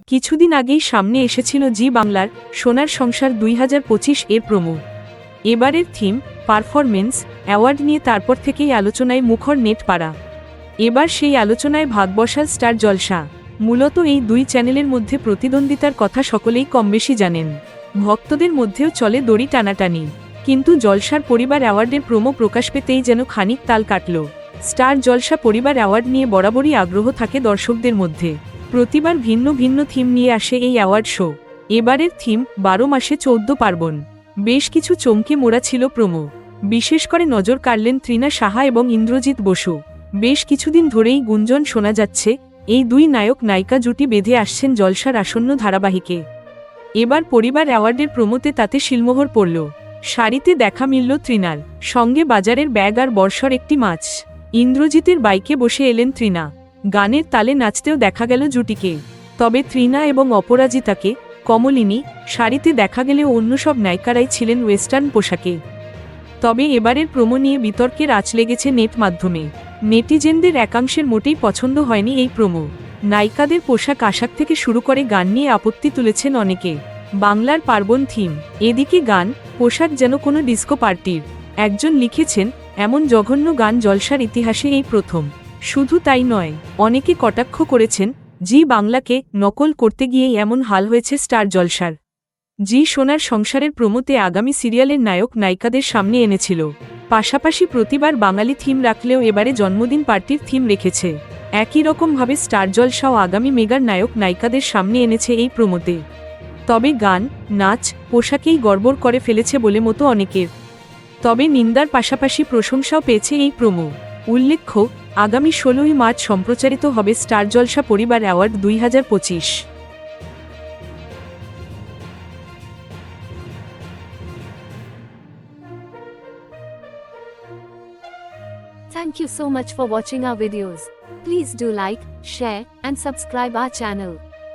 কিছুদিন আগেই সামনে এসেছিল জি বাংলার সোনার সংসার 2025 এর প্রোমো। এবারের থিম পারফরমেন্স অ্যাওয়ার্ড নিয়ে তারপর থেকেই আলোচনায় মুখর নেট পাড়া। এবার সেই আলোচনায় ভাগ বসাল স্টার জলসা। মূলত এই দুই চ্যানেলের মধ্যে প্রতিদ্বন্দ্বিতার কথা সকলেই কমবেশি জানেন, ভক্তদের মধ্যেও চলে দড়ি টানাটানি। কিন্তু জলসার পরিবার অ্যাওয়ার্ডের প্রোমো প্রকাশ পেতেই যেন খানিক তাল কাটল। স্টার জলসা পরিবার অ্যাওয়ার্ড নিয়ে বরাবরই আগ্রহ থাকে দর্শকদের মধ্যে। প্রতিবার ভিন্ন ভিন্ন থিম নিয়ে আসে এই অ্যাওয়ার্ড শো। এবারের থিম 12 মাসে 14 পার্বণ। বেশ কিছু চমকে মোড়া ছিল প্রোমো। বিশেষ করে নজর কাড়লেন তৃণা সাহা এবং ইন্দ্রজিৎ বসু। বেশ কিছুদিন ধরেই গুঞ্জন শোনা যাচ্ছে এই দুই নায়ক নায়িকা জুটি বেঁধে আসছেন জলসার আসন্ন ধারাবাহিকে। এবার পরিবার অ্যাওয়ার্ডের প্রোমোতে তাতে শিলমোহর পড়ল। শাড়িতে দেখা মিলল তৃণার, সঙ্গে বাজারের ব্যাগ আর বর্ষর একটি মাছ। ইন্দ্রজিতের বাইকে বসে এলেন তৃণা, গানের তালে নাচতেও দেখা গেল জুটিকে। তবে তৃণা এবং অপরাজিতাকে কমলিনী শাড়িতে দেখা গেলেও অন্য সব নায়িকারাই ছিলেন ওয়েস্টার্ন পোশাকে। তবে এবারের প্রোমো নিয়ে বিতর্কের আঁচ লেগেছে নেট মাধ্যমে। নেটিজেনদের একাংশের মোটেই পছন্দ হয়নি এই প্রোমো। নায়িকাদের পোশাক আশাক থেকে শুরু করে গান নিয়ে আপত্তি তুলেছেন অনেকে। বাংলার পার্বণ থিম, এদিকে গান পোশাক যেন কোনো ডিস্কো পার্টির। একজন লিখেছেন, এমন জঘন্য গান জলসার ইতিহাসে এই প্রথম। শুধু তাই নয়, অনেকে কটাক্ষ করেছেন জি বাংলাকে নকল করতে গিয়েই এমন হাল হয়েছে স্টার জলসার। জি সোনার সংসারের প্রোমোতে আগামী সিরিয়ালের নায়ক নায়িকাদের সামনে এনেছিল। পাশাপাশি প্রতিবার বাঙালি থিম রাখলেও এবারে জন্মদিন পার্টির থিম রেখেছে। একই রকমভাবে স্টার জলসাও আগামী মেগার নায়ক নায়িকাদের সামনে এনেছে এই প্রোমোতে। তবে গান নাচ পোশাকেই গড়বড় করে ফেলেছে বলে মতো অনেকের। তবে নিন্দার পাশাপাশি প্রশংসাও পেয়েছে এই প্রোমো। উল্লেখ্য, আগামী 16ই মার্চ সম্প্রচারিত হবে স্টার জলসা পরিবার award 2025। Thank you so much for watching our videos. Please do like, share, and subscribe our channel.